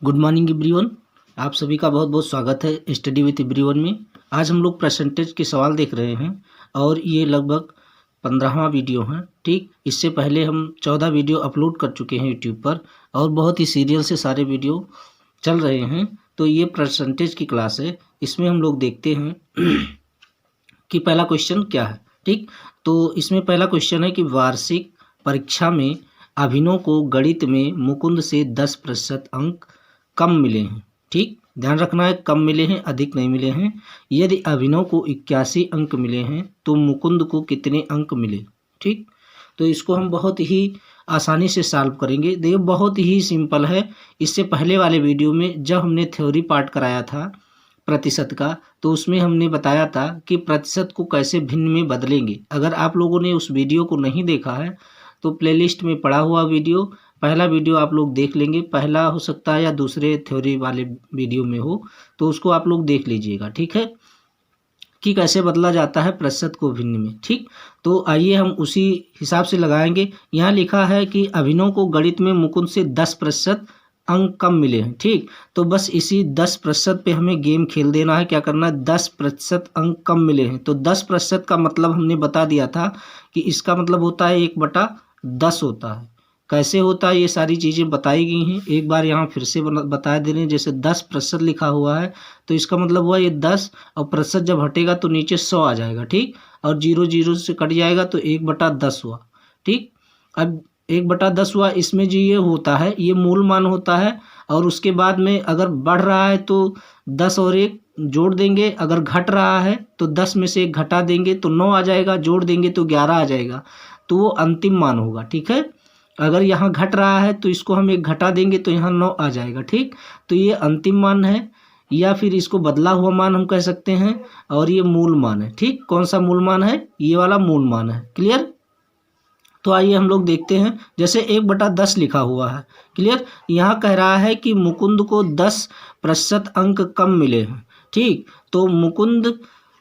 Good morning everyone. आप सभी का बहुत बहुत स्वागत है स्टडी विथ एवरीवन में। आज हम लोग परसेंटेज के सवाल देख रहे हैं और ये लगभग 15वां वीडियो है। ठीक, इससे पहले हम 14 वीडियो अपलोड कर चुके हैं यूट्यूब पर और बहुत ही सीरियल से सारे वीडियो चल रहे हैं। तो ये परसेंटेज की क्लास है। इसमें हम लोग देखते हैं कि पहला क्वेश्चन क्या है। ठीक, तो इसमें पहला क्वेश्चन है कि वार्षिक परीक्षा में अभिनव को गणित में मुकुंद से 10% अंक कम मिले हैं। ठीक, ध्यान रखना है, कम मिले हैं, अधिक नहीं मिले हैं। यदि अभिनव को 81 अंक मिले हैं तो मुकुंद को कितने अंक मिले। ठीक, तो इसको हम बहुत ही आसानी से सॉल्व करेंगे। देखिए बहुत ही सिंपल है। इससे पहले वाले वीडियो में जब हमने थ्योरी पार्ट कराया था प्रतिशत का, तो उसमें हमने बताया था कि प्रतिशत को कैसे भिन्न में बदलेंगे। अगर आप लोगों ने उस वीडियो को नहीं देखा है तो प्लेलिस्ट में पड़ा हुआ वीडियो, पहला वीडियो आप लोग देख लेंगे। पहला हो सकता है या दूसरे थ्योरी वाले वीडियो में हो, तो उसको आप लोग देख लीजिएगा। ठीक है, कि कैसे बदला जाता है प्रतिशत को भिन्न में। ठीक, तो आइए हम उसी हिसाब से लगाएंगे। यहाँ लिखा है कि अभिनव को गणित में मुकुंद से 10% अंक कम मिले हैं। ठीक, तो बस इसी 10% पे हमें गेम खेल देना है। क्या करना है, 10% अंक कम मिले हैं। तो 10% का मतलब हमने बता दिया था कि इसका मतलब होता है 1/10 होता है। कैसे होता है ये सारी चीज़ें बताई गई हैं। एक बार यहाँ फिर से बता दे रहे हैं। जैसे 10% लिखा हुआ है तो इसका मतलब हुआ ये 10 और प्रतिशत जब हटेगा तो नीचे 100 आ जाएगा। ठीक, और 0 0 से कट जाएगा तो 1/10 हुआ। ठीक, अब 1/10 हुआ। इसमें जो ये होता है ये मूल मान होता है और उसके बाद में अगर बढ़ रहा है तो 10 और 1 जोड़ देंगे। अगर घट रहा है तो 10 में से 1 घटा देंगे तो 9 आ जाएगा। जोड़ देंगे तो 11 आ जाएगा। तो वो अंतिम मान होगा। ठीक है, अगर यहाँ घट रहा है तो इसको हम 1 घटा देंगे तो यहाँ 9 आ जाएगा। ठीक, तो ये अंतिम मान है या फिर इसको बदला हुआ मान हम कह सकते हैं और ये मूल मान है। ठीक, कौन सा मूल मान है, ये वाला मूल मान है। क्लियर, तो आइए हम लोग देखते हैं। जैसे 1/10 लिखा हुआ है। क्लियर, यहाँ कह रहा है कि मुकुंद को 10% अंक कम मिले हैं। ठीक, तो मुकुंद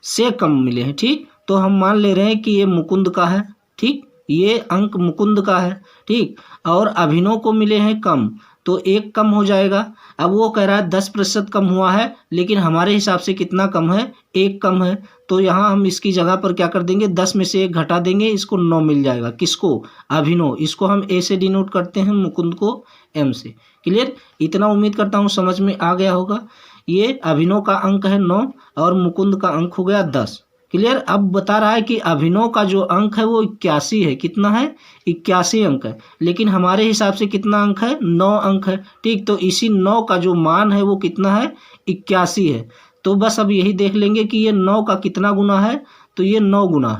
से कम मिले हैं। ठीक, तो हम मान ले रहे हैं कि ये मुकुंद का है। ठीक, ये अंक मुकुंद का है। ठीक, और अभिनव को मिले हैं कम, तो 1 कम हो जाएगा। अब वो कह रहा है 10% कम हुआ है, लेकिन हमारे हिसाब से कितना कम है, 1 कम है। तो यहाँ हम इसकी जगह पर क्या कर देंगे, 10 में से 1 घटा देंगे, इसको 9 मिल जाएगा। किसको, अभिनव। इसको हम ए से डिनोट करते हैं, मुकुंद को एम से। क्लियर, इतना उम्मीद करता हूँ समझ में आ गया होगा। ये अभिनव का अंक है 9 और मुकुंद का अंक हो गया 10। क्लियर, अब बता रहा है कि अभिनव का जो अंक है वो 81 है। कितना है, 81 अंक है, लेकिन हमारे हिसाब से कितना अंक है, 9 अंक है। ठीक, तो इसी 9 का जो मान है वो कितना है, 81 है। तो बस अब यही देख लेंगे कि ये 9 का कितना गुना है, तो ये 9 गुना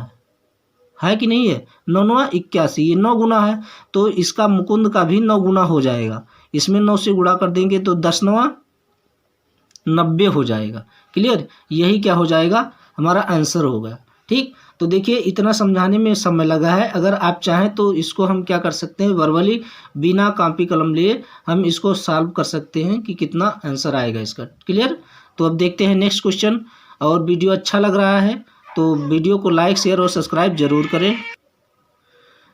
है कि नहीं है। 9 9 81, ये 9 गुना है। तो इसका मुकुंद का भी 9 गुना हो जाएगा। इसमें 9 से गुणा कर देंगे तो 10 9 90 हो जाएगा। क्लियर, यही क्या हो जाएगा, हमारा आंसर होगा। ठीक, तो देखिए इतना समझाने में समय लगा है। अगर आप चाहें तो इसको हम क्या कर सकते हैं, वर्बली बिना कॉपी कलम लिए हम इसको सॉल्व कर सकते हैं कि कितना आंसर आएगा इसका। क्लियर, तो अब देखते हैं नेक्स्ट क्वेश्चन। और वीडियो अच्छा लग रहा है तो वीडियो को लाइक शेयर और सब्सक्राइब जरूर करें।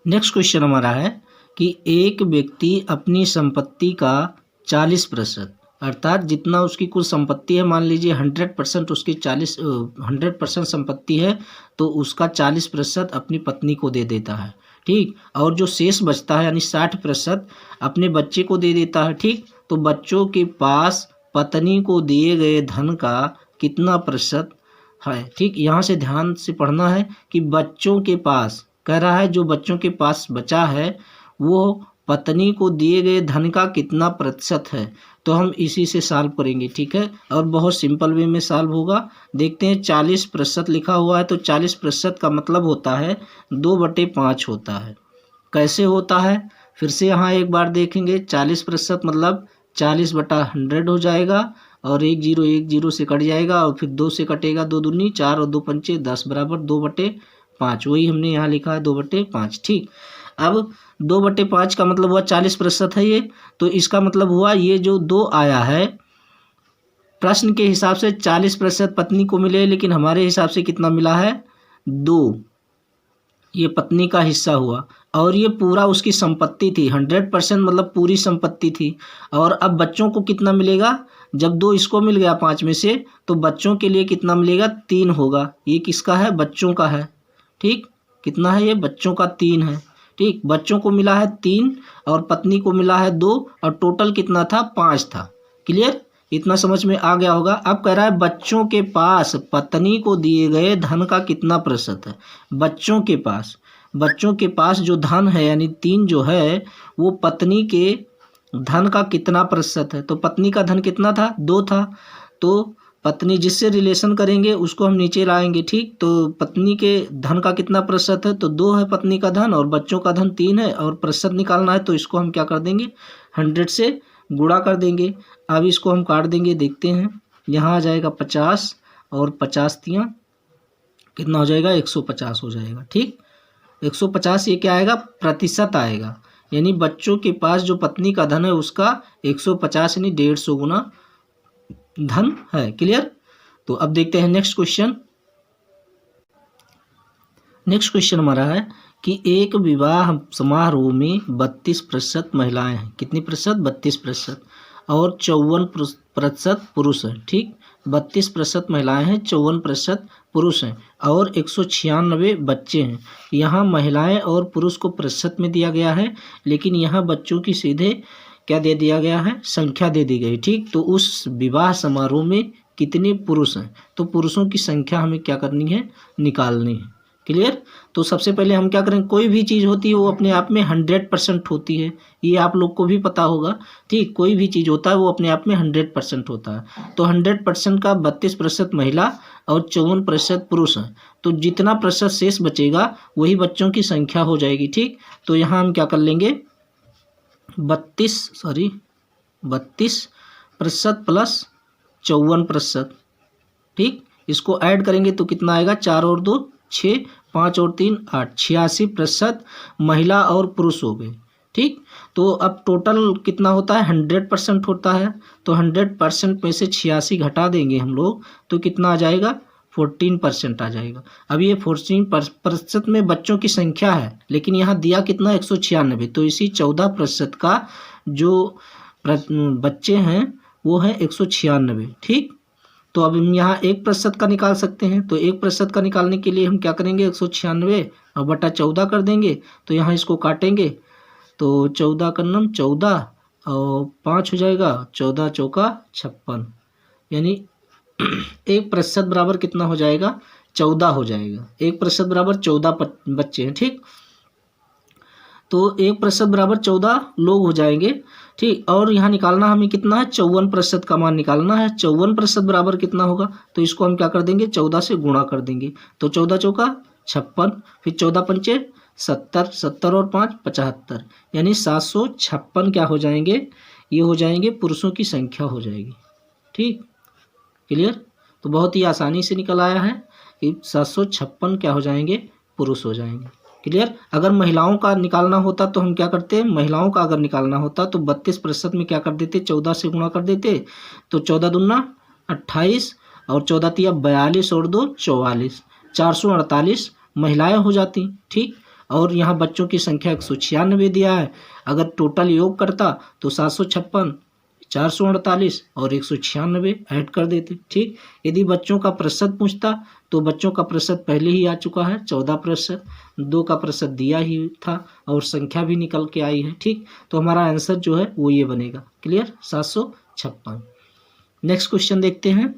नेक्स्ट क्वेश्चन हमारा है कि एक व्यक्ति अपनी संपत्ति का 40%, अर्थात जितना उसकी कुल संपत्ति है, मान लीजिए 100% उसकी 100% संपत्ति है, तो उसका 40% अपनी पत्नी को दे देता है। ठीक, और जो शेष बचता है यानी 60% अपने बच्चे को दे देता है। ठीक, तो बच्चों के पास पत्नी को दिए गए धन का कितना प्रतिशत है। ठीक, यहाँ से ध्यान से पढ़ना है कि बच्चों के पास कह रहा है, जो बच्चों के पास बचा है वो पत्नी को दिए गए धन का कितना प्रतिशत है। तो हम इसी से सॉल्व करेंगे। ठीक है, और बहुत सिंपल वे में सॉल्व होगा। देखते हैं 40% लिखा हुआ है, तो 40% का मतलब होता है 2/5 होता है। कैसे होता है, फिर से यहाँ एक बार देखेंगे। 40% मतलब 40/100 हो जाएगा और 1 0 1 0 से कट जाएगा और फिर 2 से कटेगा, 2 दूनी 4 और 2 पंचे 10 बराबर 2/5। वही हमने यहाँ लिखा है 2/5। ठीक, अब 2/5 का मतलब हुआ 40% है ये, तो इसका मतलब हुआ ये जो 2 आया है प्रश्न के हिसाब से 40% पत्नी को मिले, लेकिन हमारे हिसाब से कितना मिला है, 2। ये पत्नी का हिस्सा हुआ और ये पूरा उसकी संपत्ति थी, 100% मतलब पूरी संपत्ति थी। और अब बच्चों को कितना मिलेगा, जब 2 इसको मिल गया 5 में से, तो बच्चों के लिए कितना मिलेगा, 3 होगा। ये किसका है, बच्चों का है। ठीक, कितना है ये, बच्चों का 3 है। ठीक, बच्चों को मिला है 3 और पत्नी को मिला है 2 और टोटल कितना था, 5 था। क्लियर, इतना समझ में आ गया होगा। अब कह रहा है बच्चों के पास पत्नी को दिए गए धन का कितना प्रतिशत है। बच्चों के पास जो धन है यानी 3 जो है वो पत्नी के धन का कितना प्रतिशत है। तो पत्नी का धन कितना था, 2 था। तो पत्नी जिससे रिलेशन करेंगे उसको हम नीचे लाएंगे। ठीक, तो पत्नी के धन का कितना प्रतिशत है, तो 2 है पत्नी का धन और बच्चों का धन 3 है और प्रतिशत निकालना है, तो इसको हम क्या कर देंगे, 100 से गुणा कर देंगे। अब इसको हम काट देंगे, देखते हैं। यहाँ आ जाएगा 50 और 50 तियाँ कितना हो जाएगा, 150 हो जाएगा। ठीक, 150 ये क्या आएगा, प्रतिशत आएगा। यानी बच्चों के पास जो पत्नी का धन है उसका 150 यानी 150 गुना धन है। क्लियर, तो अब देखते हैं नेक्स्ट क्वेश्चन। नेक्स्ट क्वेश्चन हमारा है कि एक विवाह समारोह में 32% महिलाएं हैं। कितनी प्रतिशत, 32% और 54% पुरुष हैं। ठीक, 32% महिलाएं हैं, 54% पुरुष हैं और 196 बच्चे हैं। यहाँ महिलाएं और पुरुष को प्रतिशत में दिया गया है, लेकिन यहाँ बच्चों की सीधे क्या दे दिया गया है, संख्या दे दी गई। ठीक, तो उस विवाह समारोह में कितने पुरुष हैं, तो पुरुषों की संख्या हमें क्या करनी है, निकालनी है। क्लियर, तो सबसे पहले हम क्या करें, कोई भी चीज़ होती है वो अपने आप में 100% होती है, ये आप लोग को भी पता होगा। ठीक, कोई भी चीज़ होता है वो अपने आप में 100% होता है। तो 100% का 32% महिला और 54% पुरुष है, तो जितना प्रतिशत शेष बचेगा वही बच्चों की संख्या हो जाएगी। ठीक, तो यहाँ हम क्या कर लेंगे, 32% प्लस 54%। ठीक, इसको ऐड करेंगे तो कितना आएगा, 4 और 2 6, 5 और 3 8, 86% महिला और पुरुष हो गए। ठीक, तो अब टोटल कितना होता है, 100% होता है। तो 100% में से 86 घटा देंगे हम लोग, तो कितना आ जाएगा, 14% आ जाएगा। अब ये 14% में बच्चों की संख्या है, लेकिन यहाँ दिया कितना, 196, तो इसी 14% का जो बच्चे हैं वो है 196। ठीक, तो अब हम यहाँ 1% का निकाल सकते हैं, तो 1% का निकालने के लिए हम क्या करेंगे, 196 और बटा 14 कर देंगे। तो यहाँ इसको काटेंगे तो 14 का नम 14 और 5 हो जाएगा, 14 चौका 56, यानी 1% बराबर कितना हो जाएगा, 14 हो जाएगा। 1% बराबर 14 बच्चे हैं। ठीक, तो 1% बराबर 14 लोग हो जाएंगे। ठीक, और यहाँ निकालना हमें कितना है, 54% का मान निकालना है। 54% बराबर कितना होगा, तो इसको हम क्या कर देंगे, 14 से गुणा कर देंगे। तो 14 चौका 56, फिर 14 पंचे 70, 70 और 5 75, यानी 756 क्या हो जाएंगे, ये हो जाएंगे पुरुषों की संख्या हो जाएगी। ठीक, क्लियर, तो बहुत ही आसानी से निकल आया है कि 756 क्या हो जाएंगे, पुरुष हो जाएंगे। क्लियर, अगर महिलाओं का निकालना होता तो हम क्या करते, महिलाओं का अगर निकालना होता तो 32% में क्या कर देते, 14 से गुणा कर देते। तो 14 दूना 28 और 14 तिया 42 और 2 44, 448 महिलाएं हो जाती। ठीक, और यहाँ बच्चों की संख्या 196 दिया है। अगर टोटल योग करता तो 756, 448 और 196 ऐड कर देते। ठीक, यदि बच्चों का प्रतिशत पूछता तो बच्चों का प्रतिशत पहले ही आ चुका है 14%, 2 का प्रतिशत दिया ही था और संख्या भी निकल के आई है। ठीक, तो हमारा आंसर जो है वो ये बनेगा। क्लियर, 756। नेक्स्ट क्वेश्चन देखते हैं।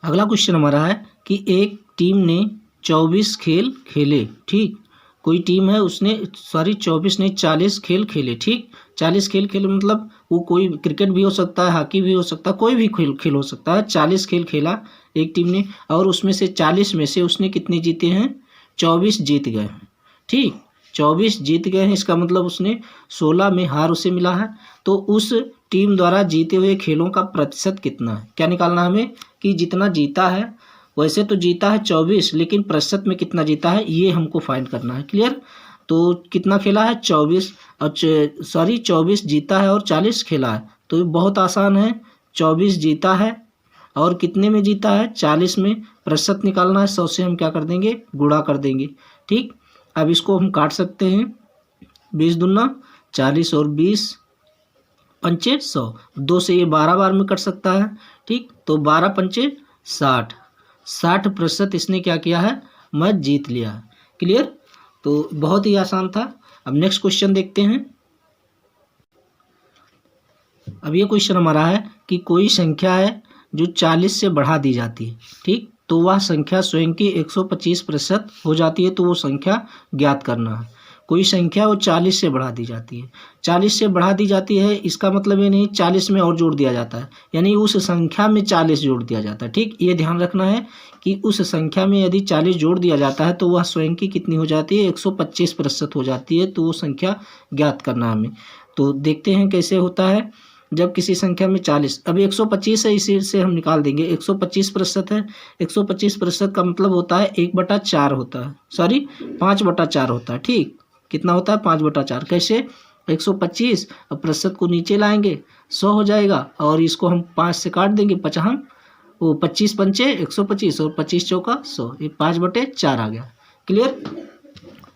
अगला क्वेश्चन हमारा है कि एक टीम ने 24 खेल खेले। ठीक, कोई टीम है उसने 24 नहीं 40 खेल खेले। ठीक, 40 खेल खेले मतलब वो कोई क्रिकेट भी हो सकता है, हॉकी भी हो सकता है, कोई भी खेल हो सकता है। 40 खेल खेला एक टीम ने और उसमें से 40 में से उसने कितने जीते हैं, 24 जीत गए हैं। ठीक, 24 जीत गए हैं, इसका मतलब उसने 16 में हार उसे मिला है। तो उस टीम द्वारा जीते हुए खेलों का प्रतिशत कितना है, क्या निकालना हमें कि जितना जीता है, वैसे तो जीता है 24 लेकिन प्रतिशत में कितना जीता है ये हमको फाइंड करना है। क्लियर, तो कितना खेला है 24 और 24 जीता है और 40 खेला है, तो ये बहुत आसान है। 24 जीता है और कितने में जीता है 40 में। प्रतिशत निकालना है, 100 से हम क्या कर देंगे गुणा कर देंगे। ठीक, अब इसको हम काट सकते हैं, 20 दूना 40 और 20 पंचे 100, 2 से ये 12 बार में कट सकता है। ठीक, तो 12 पंचे 60, 60% इसने क्या किया है मैच जीत लिया है। क्लियर, तो बहुत ही आसान था। अब नेक्स्ट क्वेश्चन देखते हैं। अब ये क्वेश्चन हमारा है कि कोई संख्या है जो 40 से बढ़ा दी जाती है। ठीक, तो वह संख्या स्वयं की 125% हो जाती है, तो वो संख्या ज्ञात करना है। कोई संख्या वो 40 से बढ़ा दी जाती है, 40 से बढ़ा दी जाती है, इसका मतलब ये नहीं 40 में और जोड़ दिया जाता है, यानी उस संख्या में 40 जोड़ दिया जाता है। ठीक, ये ध्यान रखना है कि उस संख्या में यदि 40 जोड़ दिया जाता है तो वह स्वयं की कितनी हो जाती है 125% हो जाती है, तो वो संख्या ज्ञात करना है हमें। तो देखते हैं कैसे होता है जब किसी संख्या में 40, अभी 125 है, इसी से हम निकाल देंगे 125% है। 125% का मतलब होता है 1/4 होता है, सॉरी 5/4 होता है। ठीक, कितना होता है 5/4। कैसे 125, अब प्रतिशत को नीचे लाएंगे 100 हो जाएगा, और इसको हम 5 से काट देंगे, 50 वो 25 पंचे 125 और 25 चौका 100, ये 5/4 आ गया। क्लियर,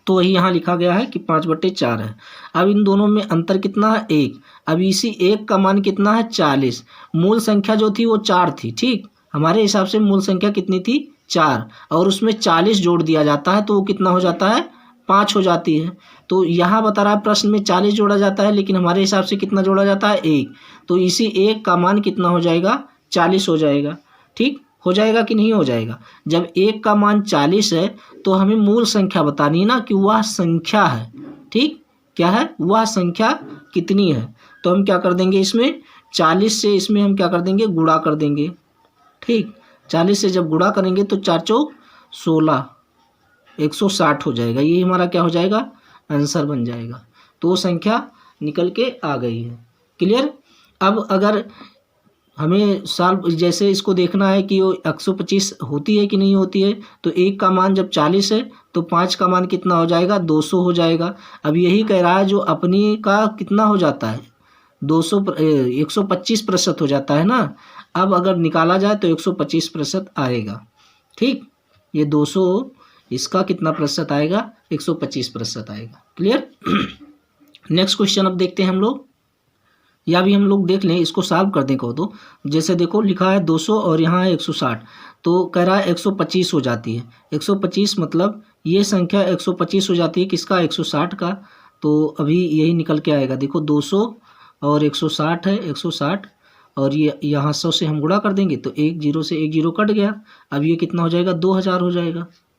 तो वही यहाँ लिखा गया है कि 5/4 है। अब इन दोनों में अंतर कितना है 1। अब इसी 1 का मान कितना है 40। मूल संख्या जो थी वो 4 थी। ठीक, हमारे हिसाब से मूल संख्या कितनी थी 4, और उसमें 40 जोड़ दिया जाता है तो वो कितना हो जाता है 5 हो जाती है। तो यहाँ बता रहा है प्रश्न में 40 जोड़ा जाता है, लेकिन हमारे हिसाब से कितना जोड़ा जाता है 1, तो इसी 1 का मान कितना हो जाएगा 40 हो जाएगा। ठीक, हो जाएगा कि नहीं हो जाएगा। जब 1 का मान 40 है तो हमें मूल संख्या बतानी है ना कि वह संख्या है। ठीक, क्या है वह संख्या कितनी है, तो हम क्या कर देंगे इसमें 40 से इसमें हम क्या कर देंगे गुणा कर देंगे। ठीक, 40 से जब गुणा करेंगे तो 4 चौक 16, 160 हो जाएगा। ये हमारा क्या हो जाएगा आंसर बन जाएगा। तो वो संख्या निकल के आ गई है। क्लियर, अब अगर हमें सॉल्व जैसे इसको देखना है कि वो 125 होती है कि नहीं होती है, तो 1 का मान जब 40 है तो 5 का मान कितना हो जाएगा 200 हो जाएगा। अब यही कह रहा है जो अपनी का कितना हो जाता है 125% हो जाता है ना। अब अगर निकाला जाए तो 125% आएगा। ठीक, ये 200 इसका कितना प्रतिशत आएगा 125% आएगा। क्लियर, नेक्स्ट क्वेश्चन अब देखते हैं हम लोग, या भी हम लोग देख लें, इसको सॉल्व कर दें कहो तो। जैसे देखो लिखा है 200 और यहाँ है 160, तो कह रहा है 125 हो जाती है। 125 मतलब ये संख्या 125 हो जाती है किसका 160 का। तो अभी यही निकल के आएगा, देखो 200 और 160 है 160, और ये यहाँ 100 से हम गुणा कर देंगे तो 1 0 से 1 0 कट गया। अब ये कितना हो जाएगा 2000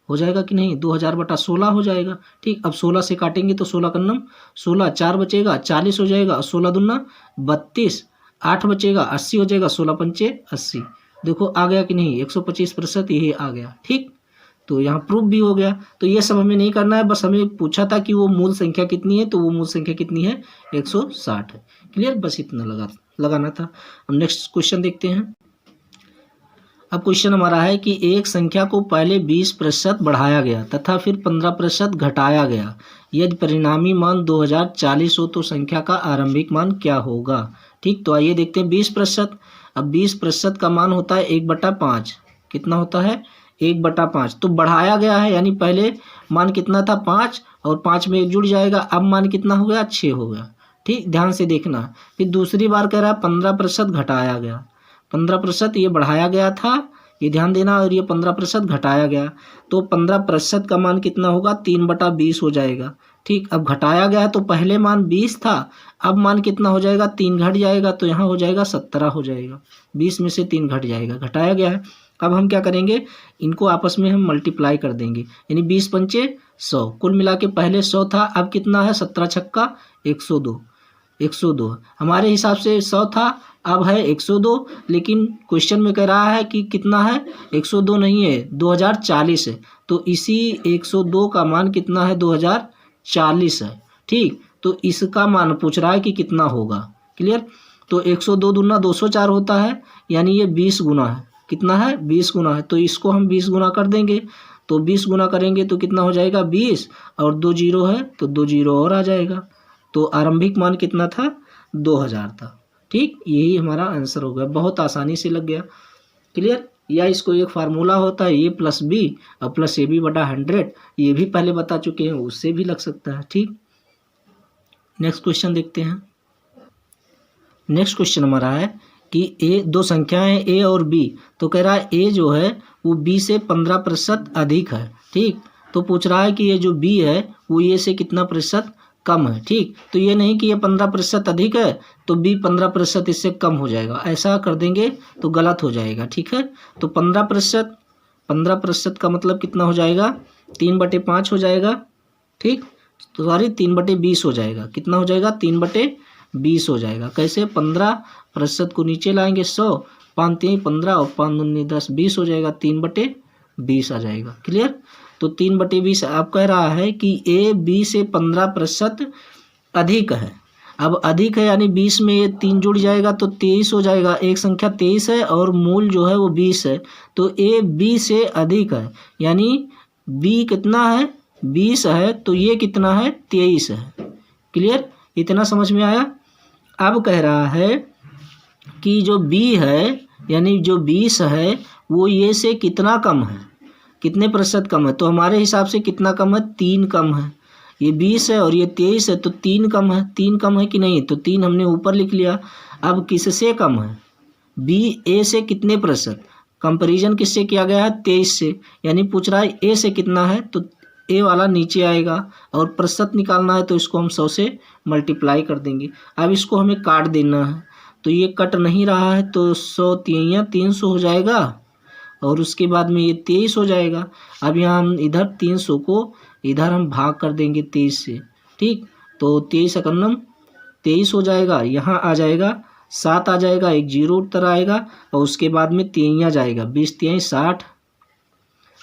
हो जाएगा कि नहीं 2000/16 हो जाएगा। ठीक, अब 16 से काटेंगे तो 16 कन्नम 16, 4 बचेगा 40 हो जाएगा, 16 दूना 32, 8 बचेगा 80 हो जाएगा, 16 पंचे 80। देखो आ गया कि नहीं 125% यही आ गया। ठीक, तो यहाँ प्रूफ भी हो गया। तो ये सब हमें नहीं करना है, बस हमें पूछा था कि वो मूल संख्या कितनी है, तो वो मूल संख्या कितनी है 160 है। क्लियर, बस इतना लगाना था। हम नेक्स्ट क्वेश्चन देखते हैं। अब क्वेश्चन हमारा है कि एक संख्या को पहले 20% बढ़ाया गया तथा फिर 15% घटाया गया, यदि परिणामी मान 2040 हो तो संख्या का आरंभिक मान क्या होगा। ठीक, तो आइए देखते हैं 20%। अब 20% का मान होता है 1/5। कितना होता है 1/5, तो बढ़ाया गया है यानी पहले मान कितना था 5 और 5 में 1 जुड़ जाएगा, अब मान कितना हो गया 6 हो गया। ठीक, ध्यान से देखना। फिर दूसरी बार कह रहा है 15% घटाया गया, 15% ये बढ़ाया गया था, ये ध्यान देना, और ये 15% घटाया गया, तो 15% का मान कितना होगा 3/20 हो जाएगा। ठीक, अब घटाया गया है तो पहले मान 20 था, अब मान कितना हो जाएगा 3 घट जाएगा, तो यहाँ हो जाएगा 17 हो जाएगा। 20 में से 3 घट जाएगा, घटाया गया है। अब हम क्या करेंगे इनको आपस में हम मल्टीप्लाई कर देंगे, यानी 20 पंचे 100, कुल मिला के पहले 100 था, अब कितना है 17 छक्का 102, 102 हमारे हिसाब से 100 था, अब है 102, लेकिन क्वेश्चन में कह रहा है कि कितना है 102 नहीं है 2040 है, तो इसी 102 का मान कितना है 2040 है। ठीक, तो इसका मान पूछ रहा है कि कितना होगा। क्लियर, तो 102 दूना 204 होता है, यानी ये 20 गुना है। कितना है 20 गुना है, तो इसको हम 20 गुना कर देंगे, तो 20 गुना करेंगे तो कितना हो जाएगा 20, और 2 जीरो है तो 2 जीरो और आ जाएगा, तो आरंभिक मान कितना था 2000 था। ठीक, यही हमारा आंसर हो गया, बहुत आसानी से लग गया। क्लियर। या इसको एक फार्मूला होता है ए प्लस बी और प्लस ए बी बटा 100, ये भी पहले बता चुके हैं, उससे भी लग सकता है। ठीक, नेक्स्ट क्वेश्चन देखते हैं। नेक्स्ट क्वेश्चन हमारा है कि ए, दो संख्याएं ए और बी, तो कह रहा है ए जो है वो बी से 15% अधिक है। ठीक, तो पूछ रहा है कि ये जो बी है वो ए से कितना प्रतिशत कम है। ठीक, तो ये नहीं कि ये 15% अधिक है तो बी 15% इससे कम हो जाएगा, ऐसा कर देंगे तो गलत हो जाएगा। ठीक है, तो 15% का मतलब कितना हो जाएगा, 3/5 हो जाएगा। ठीक, तो सॉरी 3/20 हो जाएगा। कितना हो जाएगा, 3/20 हो जाएगा। कैसे, 15% को नीचे लाएंगे 100, 5 3 15 और 5 दूनी 10, 20 हो जाएगा, 3/20 आ जाएगा। क्लियर, तो 3/20 आप कह रहा है कि ए बी से 15% अधिक है। अब अधिक है यानी 20 में ये 3 जुड़ जाएगा तो 23 हो जाएगा। एक संख्या 23 है और मूल जो है वो 20 है, तो ए बी से अधिक है, यानी बी कितना है, 20 है, तो ये कितना है, 23 है। क्लियर, इतना समझ में आया। अब कह रहा है कि जो बी है यानी जो 20 है वो ये से कितना कम है, कितने प्रतिशत कम है, तो हमारे हिसाब से कितना कम है, 3 कम है। ये 20 है और ये 23 है तो 3 कम है। 3 कम है कि नहीं, तो 3 हमने ऊपर लिख लिया। अब किससे कम है, बी ए से कितने प्रतिशत, कंपैरिजन किससे किया गया है, 23 से, यानी पूछ रहा है ए से कितना है, तो ए वाला नीचे आएगा और प्रतिशत निकालना है तो इसको हम 100 से मल्टीप्लाई कर देंगे। अब इसको हमें काट देना है, तो ये कट नहीं रहा है तो 100 3 300 हो जाएगा और उसके बाद में ये 23 हो जाएगा। अब यहाँ हम इधर 300 को इधर हम भाग कर देंगे 23 से। ठीक, तो 23 एकन्नम 23 हो जाएगा, यहाँ आ जाएगा 7 आ जाएगा, एक जीरो उत्तर आएगा और उसके बाद में 3 जाएगा, 20 3 60,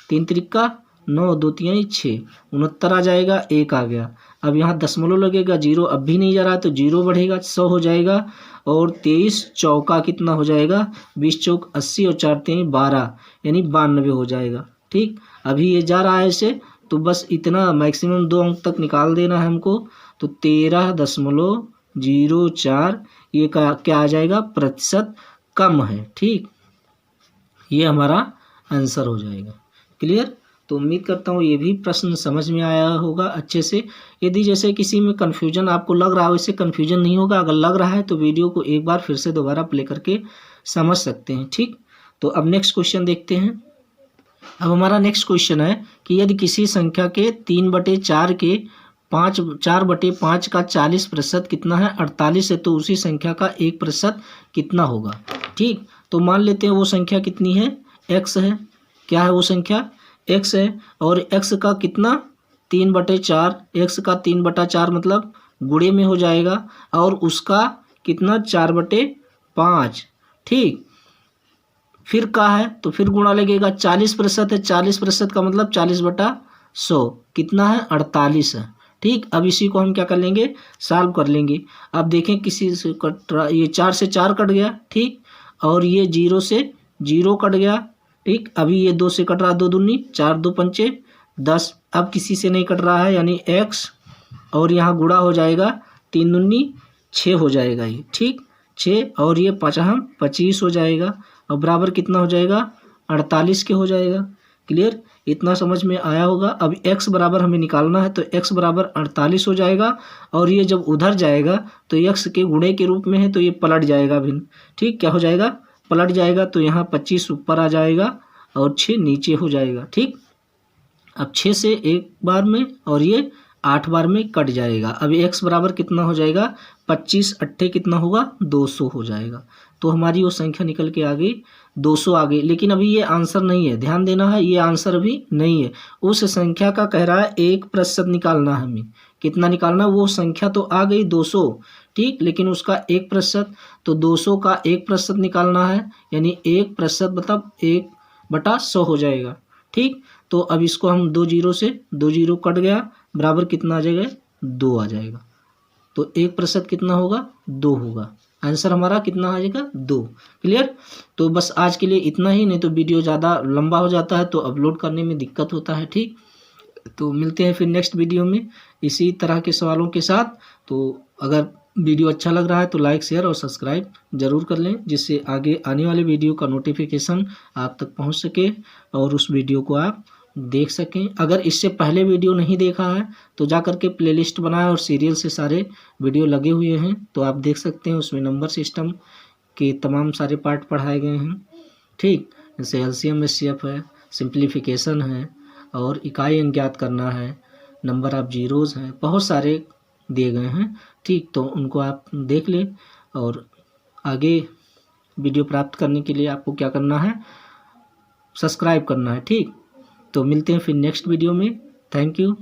3 त्रिका 9, 2 3 6, 69 आ जाएगा, 1 आ गया। अब यहाँ दशमलव लगेगा, जीरो अब भी नहीं जा रहा तो जीरो बढ़ेगा, 100 हो जाएगा और 23 चौका कितना हो जाएगा, 20 चौक 80 और 4 3 12, यानी 92 हो जाएगा। ठीक, अभी ये जा रहा है ऐसे, तो बस इतना मैक्सिमम 2 अंक तक निकाल देना है हमको, तो 13.04 ये क्या आ जाएगा, प्रतिशत कम है। ठीक, ये हमारा आंसर हो जाएगा। क्लियर, तो उम्मीद करता हूँ ये भी प्रश्न समझ में आया होगा अच्छे से। यदि जैसे किसी में कन्फ्यूजन आपको लग रहा हो, इससे कन्फ्यूजन नहीं होगा। अगर लग रहा है तो वीडियो को एक बार फिर से दोबारा प्ले करके समझ सकते हैं। ठीक, तो अब नेक्स्ट क्वेश्चन देखते हैं। अब हमारा नेक्स्ट क्वेश्चन है कि यदि किसी संख्या के 3/4 के 4/5 का 40% कितना है, 48 है, तो उसी संख्या का 1% कितना होगा। ठीक, तो मान लेते हैं वो संख्या कितनी है, x है। क्या है वो संख्या, x है, और x का कितना 3/4, x का 3/4 मतलब गुणे में हो जाएगा, और उसका कितना 4/5। ठीक, फिर का है तो फिर गुणा लगेगा, 40% है, 40% का मतलब 40/100 कितना है, 48 है। ठीक, अब इसी को हम क्या कर लेंगे, सॉल्व कर लेंगे। अब देखें किसी से कट रहा, ये 4 से 4 कट गया। ठीक, और ये 0 से 0 कट गया। ठीक, अभी ये 2 से कट रहा, 2 दूनी 4 2 पंचे 10। अब किसी से नहीं कट रहा है यानी x, और यहाँ गुणा हो जाएगा, 3 दूनी 6 हो जाएगा ये। ठीक, 6 और ये 5 25 हो जाएगा, और बराबर कितना हो जाएगा, 48 के हो जाएगा। क्लियर, इतना समझ में आया होगा। अब x बराबर हमें निकालना है, तो x बराबर 48 हो जाएगा, और ये जब उधर जाएगा तो x के गुणे के रूप में है तो ये पलट जाएगा भिन्न। ठीक, क्या हो जाएगा, पलट जाएगा, तो यहाँ 25 ऊपर आ जाएगा और 6 नीचे हो जाएगा। ठीक, अब 6 से एक बार में और ये 8 बार में कट जाएगा। अब x बराबर कितना हो जाएगा, 25 8 कितना होगा, 200 हो जाएगा। तो हमारी वो संख्या निकल के आ गई 200 आ गई। लेकिन अभी ये आंसर नहीं है, ध्यान देना है, ये आंसर अभी नहीं है। उस संख्या का कह रहा है 1% निकालना है हमें। कितना निकालना, वो संख्या तो आ गई 200। ठीक, लेकिन उसका 1%, तो 200 का 1% निकालना है, यानी 1% मतलब 1/100 हो जाएगा। ठीक, तो अब इसको हम 2 जीरो से 2 जीरो कट गया, बराबर कितना आ जाएगा, 2 आ जाएगा। तो 1% कितना होगा, 2 होगा। आंसर हमारा कितना आ जाएगा, 2। क्लियर, तो बस आज के लिए इतना ही, नहीं तो वीडियो ज़्यादा लंबा हो जाता है तो अपलोड करने में दिक्कत होता है। ठीक, तो मिलते हैं फिर नेक्स्ट वीडियो में इसी तरह के सवालों के साथ। तो अगर वीडियो अच्छा लग रहा है तो लाइक शेयर और सब्सक्राइब जरूर कर लें, जिससे आगे आने वाले वीडियो का नोटिफिकेशन आप तक पहुंच सके और उस वीडियो को आप देख सकें। अगर इससे पहले वीडियो नहीं देखा है तो जा करके प्लेलिस्ट बनाए और सीरियल से सारे वीडियो लगे हुए हैं तो आप देख सकते हैं। उसमें नंबर सिस्टम के तमाम सारे पार्ट पढ़ाए गए हैं, ठीक। जैसे एलसीएम एचसीएफ है, सिंप्लीफिकेशन है और इकाई अंक ज्ञात करना है, नंबर ऑफ जीरोज़ हैं, बहुत सारे दिए गए हैं, ठीक। तो उनको आप देख लें और आगे वीडियो प्राप्त करने के लिए आपको क्या करना है, सब्सक्राइब करना है, ठीक। तो मिलते हैं फिर नेक्स्ट वीडियो में। Thank you.